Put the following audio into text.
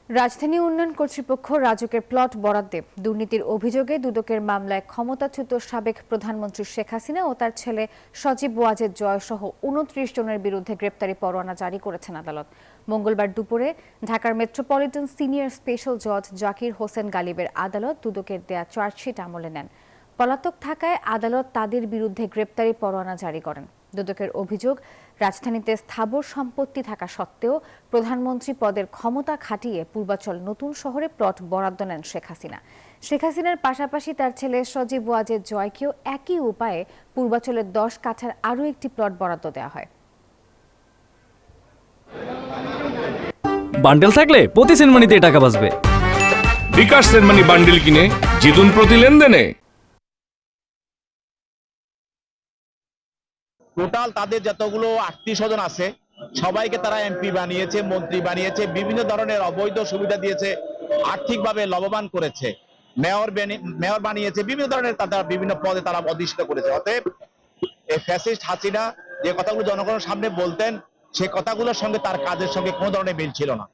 রাজধানী উন্নয়ন কর্তৃপক্ষ রাজুকের প্লট বরাদ্দে দুর্নীতির অভিযোগে দুদকের মামলায় ক্ষমতাচ্যুত সাবেক প্রধানমন্ত্রী শেখ হাসিনা ও তার ছেলে সজীব ওয়াজেদ জয় সহ ২৯ জনের বিরুদ্ধে গ্রেপ্তারি পরোয়ানা জারি করেছেন আদালত। মঙ্গলবার দুপুরে ঢাকার মেট্রোপলিটন সিনিয়র স্পেশাল জজ জাকির হোসেন গালিবের আদালত দুদকের দেয়া চার্জশিট আমলে নেন। পলাতক থাকায় আদালত তাদের বিরুদ্ধে গ্রেপ্তারি পরোয়ানা জারি করেন। দুদকের অভিযোগ, রাজধানীতে স্থাবর সম্পত্তি থাকা সত্ত্বেও প্রধানমন্ত্রী পদের ক্ষমতা খাটিয়ে পূর্বাচল নতুন শহরে প্লট বরাদ্দ নেন শেখ হাসিনা। শেখ হাসিনার পাশাপাশি তার ছেলে সজীব ওয়াজেদ জয়কেও একই উপায়ে পূর্বাচলের ১০ কাঠার আরও একটি প্লট বরাদ্দ দেওয়া হয়। বান্ডেল থাকলে প্রতি সেনমানিতে টাকা বাঁচবে। বিকাশ সেনমানি বান্ডেল কিনে জিতুন প্রতি লেনদেনে। টোটাল তাদের যতগুলো আত্মীয় স্বজন আছে সবাইকে তারা এমপি বানিয়েছে, মন্ত্রী বানিয়েছে, বিভিন্ন ধরনের অবৈধ সুবিধা দিয়েছে, আর্থিকভাবে লাভবান করেছে, মেয়র বানিয়েছে, বিভিন্ন ধরনের তারা বিভিন্ন পদে তারা অধিষ্ঠিত করেছে। অতএব এই ফ্যাসিস্ট হাসিনা যে কথাগুলো জনগণের সামনে বলতেন সে কথাগুলোর সঙ্গে তার কাজের সঙ্গে কোনো ধরনের মিল ছিল না।